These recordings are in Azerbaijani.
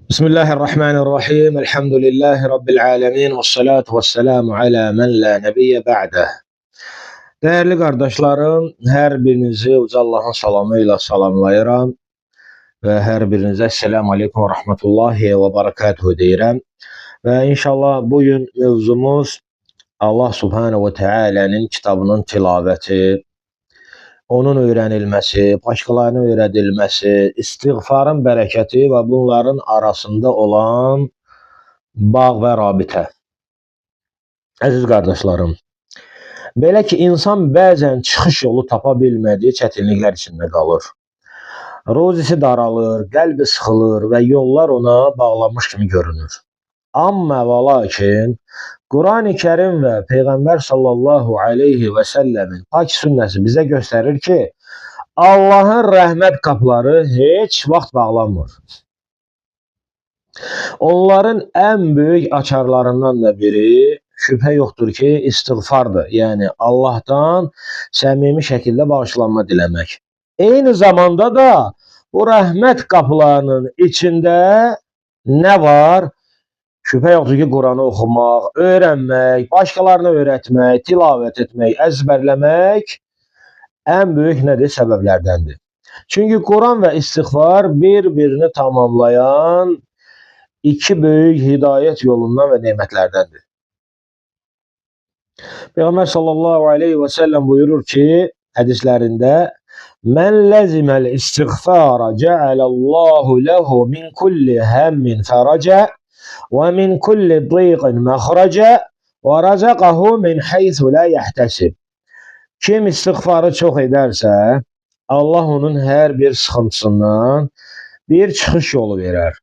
Bismillahirrahmanirrahim. Elhamdülillahi Rabbil alemin. Vessalatu vesselamu ala men la nebiyye ba'deh. Değerli qardaşlarım, hər birinizi uca Allahın salamı ilə salamlayıram və hər birinizə Esselamu Aleyküm və Rahmetullahi və Barakatuhu deyirəm. Və inşallah bugün mövzumuz Allah Subhanahu və Teala'nın kitabının tilavəti, onun öyrənilməsi, başqalarına öyrədilməsi, istiğfarın bərəkəti və bunların arasında olan bağ və rabitə. Əziz qardaşlarım, belə ki, insan bəzən çıxış yolu tapa bilmədiyi çətinliklər içində qalır. Ruzisi daralır, qəlbi sıxılır və yollar ona bağlanmış kimi görünür. Amma və lakin, Quran-ı Kerim və Peyğəmbər sallallahu aleyhi və səlləmin pak sünnəsi bizə göstərir ki, Allahın rəhmət qapıları heç vaxt bağlanmır. Onların ən böyük açarlarından da biri şübhə yoxdur ki, istiğfardır. Yəni Allahdan səmimi şəkildə bağışlanma diləmək. Eyni zamanda da bu rəhmət qapılarının içində nə var? Şübhə yoxdur ki, Quranı oxumaq, öyrənmək, başqalarına öyrətmək, tilavət etmək, əzbərləmək ən böyük nədir? Səbəblərdəndir. Çünki Quran və istiğfar bir-birini tamamlayan iki böyük hidayət yolundan və nemətlərdəndir. Peyğəmbər sallallahu aleyhi və səlləm buyurur ki, hədislərində, Mən ləziməl istiğfara cəaləllahu ləhu min kulli həmmin fərəcə və min kulli dıйqin məxrəcə və rəzəqəhu min heysu lə yəhtəsib. Kim istiğfarı çox edərsə, Allah onun hər bir sıxıntısından bir çıxış yolu verər.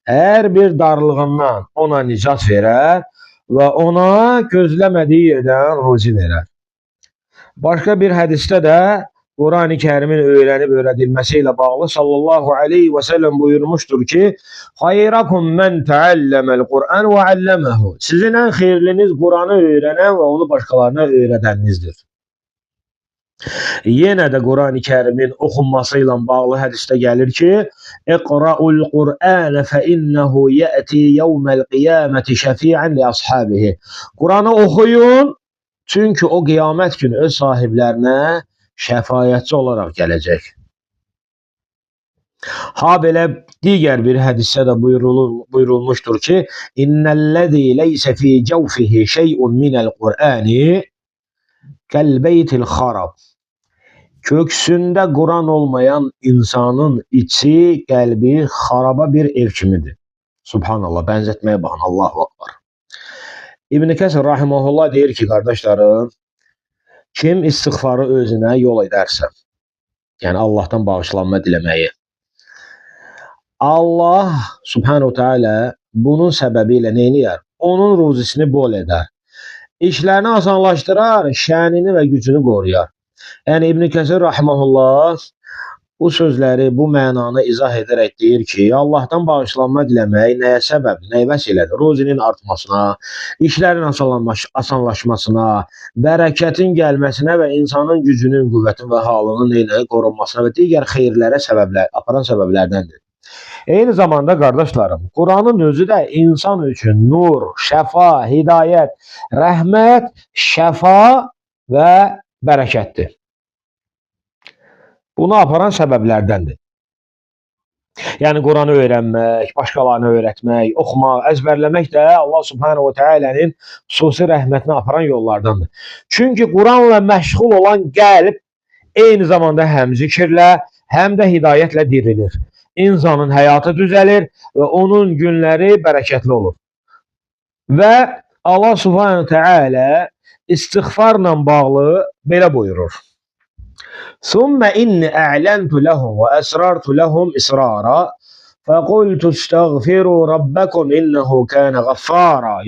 Hər bir darlığından ona nicat verər və ona gözləmədiyi yerdən ruzi verər. Başqa bir hədisdə də Quran-ı Kərimin öyrənib öyrədilməsi ilə bağlı sallallahu aleyhi və səlləm buyurmuşdur ki, Xayrakum mən təəlləməl Qur'an və əlləməhu. Sizin ən xeyirliniz Quranı öyrənən və onu başqalarına öyrədəninizdir. Yenə də Quran-ı Kərimin oxunması ilə bağlı hədisdə gəlir ki, İqra'ul Qur'anə fə innəhu yəti yevməl qiyaməti şəfiən li ashabihi. Quranı oxuyun, çünki o qiyamət günü öz sahiblərinə şəfayətçi olaraq gələcək. Ha belə digər bir hədisdə də buyurulmuşdur ki, İnnəl-ləzi leysə fi cəvfihi şey'un minəl Qur'ani kəlbeytil xarab. Köksündə Quran olmayan insanın içi, qəlbi xaraba bir ev kimidir. Subhanallah, bənzətməyə baxın, Allahu Akbar. İbn Kəsir rahimehullah deyir ki, qardaşlarım, kim istiğfarı özünə yol edərsə, yəni Allahdan bağışlanma diləməyi, Allah Subhanahu Teala bunun səbəbi ilə nə edir? Onun ruzisini bol edər. İşlərini asanlaşdırar, şənini və gücünü qoruyar. Yəni İbn Kəsir rahimehullah bu sözləri, bu mənanı izah edərək deyir ki, Allahdan bağışlanma diləmək nəyə səbəbdir, nəyə vəsilədir? Ruzinin artmasına, işlərin asanlaşmasına, bərəkətin gəlməsinə və insanın gücünün, qüvvətin və halının qorunmasına və digər xeyirlərə aparan səbəblərdəndir. Eyni zamanda qardaşlarım, Quranın özü də insan üçün nur, şəfa, hidayət, rəhmət, şəfa və bərəkətdir. Bunu aparan səbəblərdəndir. Yəni Quranı öyrənmək, başqalarına öyrətmək, oxumaq, əzbərləmək də Allah Subhanahu və Teala'nın xüsusi rəhmətinə aparan yollardandır. Çünki Quranla məşğul olan qəlb eyni zamanda həm zikirlə, həm də hidayətlə dirilir. İnsanın həyatı düzəlir və onun günləri bərəkətli olur. Və Allah Subhanahu və Teala istiğfarla bağlı belə buyurur. ثم إني أعلنت لهم وأسررت لهم إسرارا فقلت استغفروا ربكم إنه كان غفارا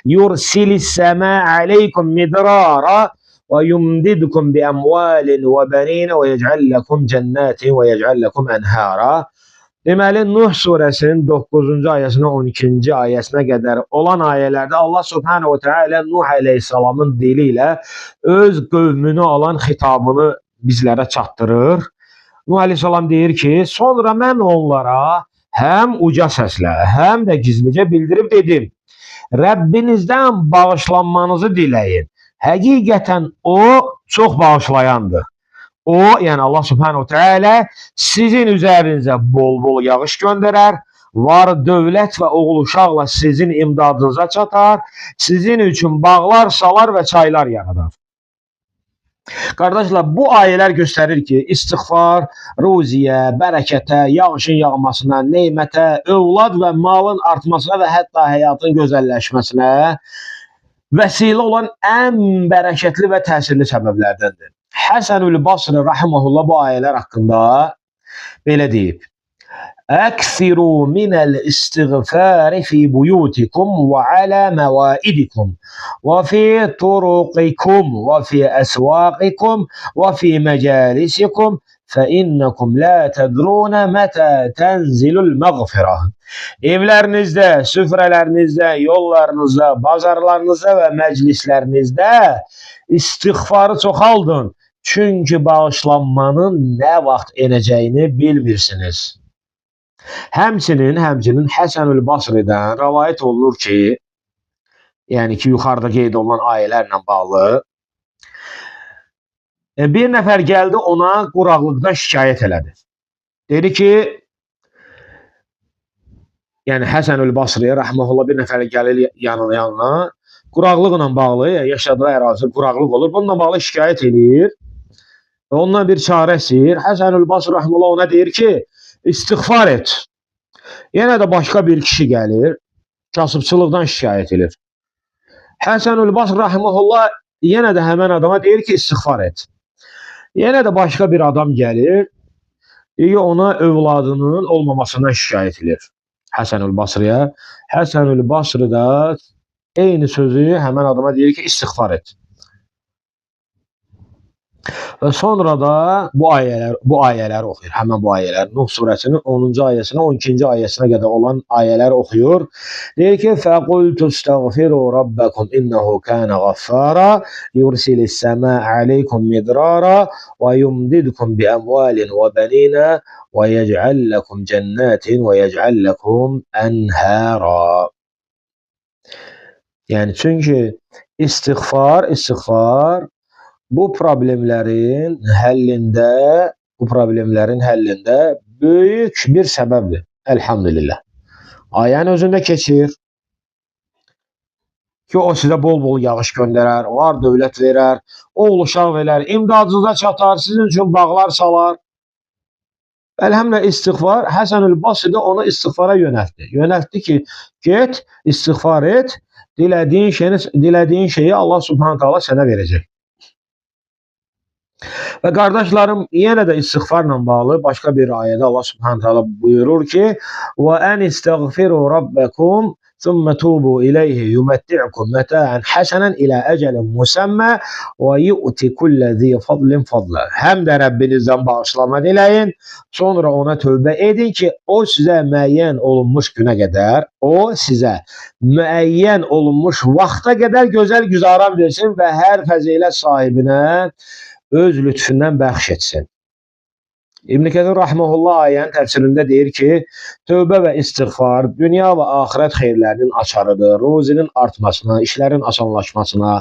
يرسل السماء عليكم مدرارا ويمددكم بأموال وبنين ويجعل لكم جنات ويجعل لكم أنهارا. Deməli, Nuh surəsinin 9-cu ayəsinə 12-ci ayəsinə qədər olan ayələrdə Allah Subhanahu və Teala Nuh əleyhissalamın dili ilə öz qövmünü alan xitabını bizlərə çatdırır. Nuh əleyhissalam deyir ki, sonra mən onlara həm uca səslə, həm də gizlicə bildirib dedim: Rəbbinizdən bağışlanmanızı diləyin. Həqiqətən o çox bağışlayandır. O, yəni Allah Subhanahu Teala sizin üzərinizə bol-bol yağış göndərər, var dövlət və oğul uşaqla sizin imdadınıza çatar, sizin üçün bağlar salar və çaylar yaradar. Qardaşlar, bu ayələr göstərir ki, istiğfar ruziyə, bərəkətə, yağışın yağmasına, neymətə, övlad və malın artmasına və hətta həyatın gözəlləşməsinə vəsilə olan ən bərəkətli və təsirli səbəblərdəndir. Həsənül Basri rahimehullah bu ayələr haqqında belə deyib: Əksiru minəl istiğfari fi buyutikum və alə məvaidikum və fi turuqikum və fi əsvaqikum və fi məcalisikum fəinnəkum lə tədrunə mətə tənzilul məğfirə. Evlərinizdə, süfrələrinizdə, yollarınızda, bazarlarınızda və məclislərinizdə istiğfarı çoxaldın. Çünki bağışlanmanın nə vaxt enəcəyini bilmirsiniz. Həmçinin Həsənül Basri'dən rəvayət olunur ki, yəni ki, yuxarıda qeyd olunan ayələrlə bağlı bir nəfər gəldi ona quraqlıqdan şikayət elədi. Dedi ki, yəni Həsənül Basri rəhməhullah bir nəfər gəlir yanına quraqlıqla bağlı, yəni yaşadığı ərazi quraqlıq olur, bununla bağlı şikayət edir və ondan bir çarə istəyir. Həsənül Basri rəhməhullah ona deyir ki, istiğfar et. Yenə də başqa bir kişi gəlir, kasıbçılıqdan şikayət edir. Həsənül Basri rəhməhullah yenə də həmən adama deyir ki, istiğfar et. Yenə də başqa bir adam gəlir, ona övladının olmamasından şikayət edir Həsənül Basriyə. Həsənül Basri də eyni sözü həmən adama deyir ki, istiğfar et. Və sonra da bu ayələri oxuyur. Həmən bu ayələr Nuh surəsinin 10-cu ayəsinə, 12-ci ayəsinə qədər olan ayələri oxuyur. Deyir ki, fəqultu istəğfiru rabbəkum innehu kənə qaffara yursilis səmə aleykum midrara və yumdidkum bi əmvalin və bəninə və yec'al ləkum cənnatin və yec'al ləkum ənhəra. Yəni, çünki istiğfar bu problemlərin həllində böyük bir səbəbdir. Elhamdülillah. Ayənin özündə keçir ki, o sizə bol-bol yağış göndərər, var dövlət verər, oğul uşaq verər, imdadınıza çatar, sizin üçün bağlar salar. Elhamdülillah istiğfar, Həsənül Basri də ona istiğfara yönəltdi. Yönəltdi ki, get, istiğfar et, dilədiyin şeyi Allah Subhanahu Taala sənə verəcək. Və qardaşlarım, yenə də istiğfarla bağlı başqa bir ayədə Allah Subhanahu Taala buyurur ki: "Və an istəğfiru rabbakum thumma tubu ilayhi yumatti'ukum mata'an hasanan ila ajalin musamma və yu'ti kulli zi fadlin fadla." Həm də Rəbbinizdən bağışlanma diləyin, sonra ona tövbə edin ki, o sizə müəyyən olunmuş günə qədər, o sizə müəyyən olunmuş vaxta qədər gözəl güzaran versin və hər fəzilət sahibinə öz lütfündən bəxş etsin. İbn Kəthir rahmehullah ayənin təfsirində deyir ki, tövbə və istiğfar dünya və axirət xeyirlərinin açarıdır. Ruzinin artmasına, işlərin asanlaşmasına,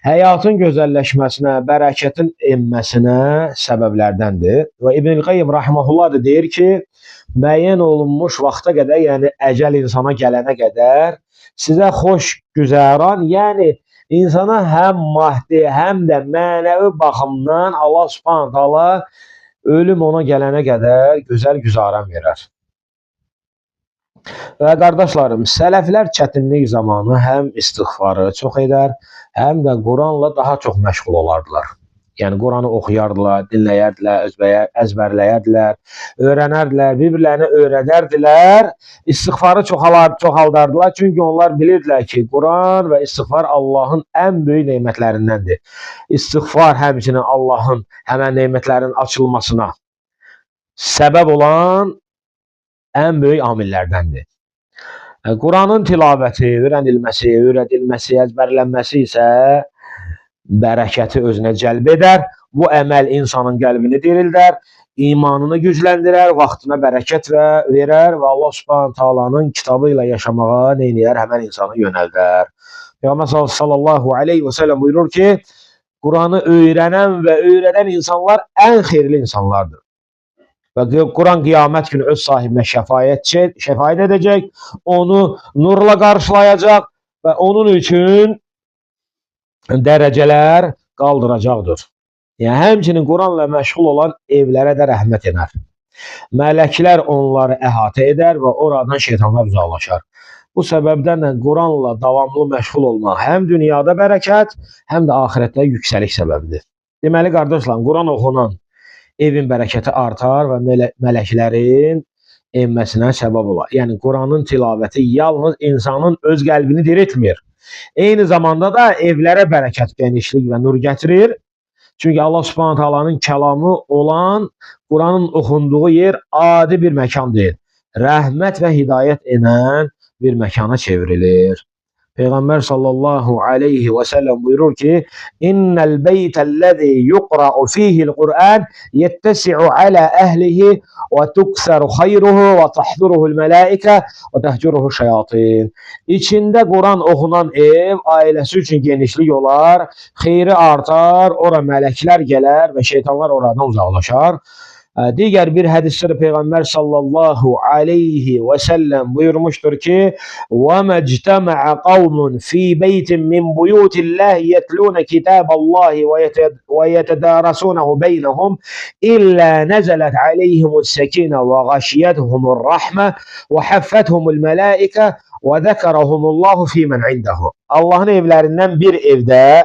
həyatın gözəlləşməsinə, bərəkətin enməsinə səbəblərdəndir. Və İbn Qayyim rahmehullah da deyir ki, müəyyən olunmuş vaxta qədər, yəni əcəl insana gələnə qədər sizə xoş güzəran, yəni insana həm maddi, həm də mənəvi baxımdan Allah Subhanahu Taala ölüm ona gələnə qədər gözəl güzaran verər. Və qardaşlarım, sələflər çətinlik zamanı həm istiğfarı çox edər, həm də Quranla daha çox məşğul olardılar. Yəni, Quranı oxuyardılar, dinləyərdilər, əzbərləyərdilər, öyrənərdilər, bir-birlərini öyrədərdilər, istiğfarı çoxaldardılar. Çünki onlar bilirdilər ki, Quran və istiğfar Allahın ən böyük neymətlərindəndir. İstiğfar həmçinin Allahın həmən neymətlərin açılmasına səbəb olan ən böyük amillərdəndir. Quranın tilabəti, öyrədilməsi, əzbərlənməsi isə bərəkəti özünə cəlb edər. Bu əməl insanın qəlbini dirildər. imanını gücləndirər, vaxtına bərəkət verər və Allah Subhanahu taalanın kitabı ilə yaşamağa neyniyər? Həmən insanı yönəldər. Peyğəmbər sallallahu aleyhi və səlləm buyurur ki, Quranı öyrənən və öyrədən insanlar ən xeyirli insanlardır. Və Quran qiyamət günü öz sahibinə şəfaət edəcək, onu nurla qarşılayacaq və onun üçün dərəcələr qaldıracaqdır. Yəni, həmçinin Quranla məşğul olan evlərə də rəhmət edər. Mələklər onları əhatə edər və oradan şeytanlar uzaqlaşar. Bu səbəbdən də Quranla davamlı məşğul olmaq həm dünyada bərəkət, həm də axirətdə yüksəlik səbəbidir. Deməli, qardaşlar, Quran oxunan evin bərəkəti artar və mələklərin enməsinə səbəb olar. Yəni, Quranın tilavəti yalnız insanın öz qəlbini diriltmir. Eyni zamanda da evlərə bərəkət, genişlik və nur gətirir. Çünki Allah Subhanahu taalanın kəlamı olan Quranın oxunduğu yer adi bir məkan deyil. Rəhmət və hidayət edən bir məkana çevrilir. Peyğəmbər sallallahu aleyhi və səlləm buyurur ki, İnnəl beytəl-ləzi yuqra'u fihil Qur'an yettəsi'u alə əhlihi və tuksəru xayruhu və tahduruhul mələikə və təhcuruhu şəyatin. İçində Quran oxunan ev ailəsi üçün genişlik olar, xeyri artar, ora mələklər gələr və şeytanlar oradan uzaqlaşar. Digər bir hədisdə də Peyğəmbər sallallahu aleyhi və səlləm buyurmuşdur ki, وَمَا اجْتَمَعَ قَوْمٌ فِي بَيْتٍ مِّن بُيُوتِ اللَّهِ يَتْلُونَ كِتَابَ اللَّهِ وَيَتَدَارَسُونَهُ بَيْنَهُمْ إِلَّا نَزَلَتْ عَلَيْهِمُ السَّكِينَةُ وَغَشِيَتْهُمُ الرَّحْمَةُ وَحَفَّتْهُمُ الْمَلَائِكَةُ وَذَكَرَهُمُ اللَّهُ فِي مَنْ عِندَهُ. Allahın evlərindən bir evdə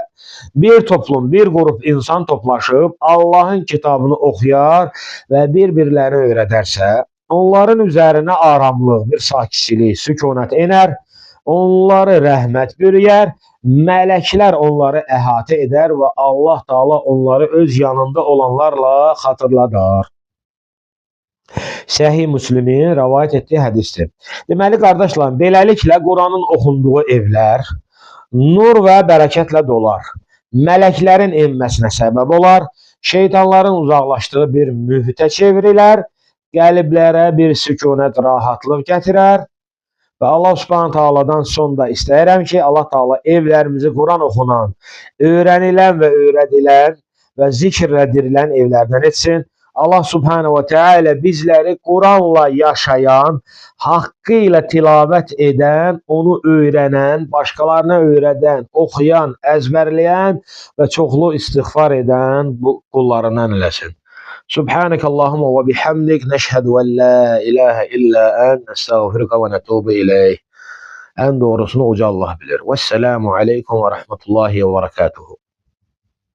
bir toplum, bir qrup insan toplaşıb Allahın kitabını oxuyar və bir-birlərini öyrədərsə, onların üzərinə aramlıq, bir sakitçilik, sükunət enər, onları rəhmət bürüyər, mələklər onları əhatə edər və Allah Taala onları öz yanında olanlarla xatırladar. Səhih Müslimin rəvayət etdiyi hədisdir. Deməli, qardaşlar, beləliklə Quranın oxunduğu evlər nur və bərəkətlə dolar. Mələklərin enməsinə səbəb olar, şeytanların uzaqlaşdığı bir mühitə çevrilər, qəlblərə bir sükunət, rahatlıq gətirər və Allah Subhanahu taaladan sonda istəyirəm ki, Allah Taala evlərimizi Quran oxunan, öyrənilən və öyrədilən və zikrlə dirilən evlərdən etsin. Allah Subhanahu Teala bizləri Quranla yaşayan, haqqı ilə tilavət edən, onu öyrənən, başqalarına öyrədən, oxuyan, əzbərləyən və çoxlu istiğfar edən bu qullarından eləsin. Subhanakallahumma və bihamdik, nəşhədu ən la ilahə illə ən, nəstəğfiruka və nətubu iləyh. Ən doğrusunu uca Allah bilir. Vəssalamu aleykum və rəhmətullahi və bərəkatuhu.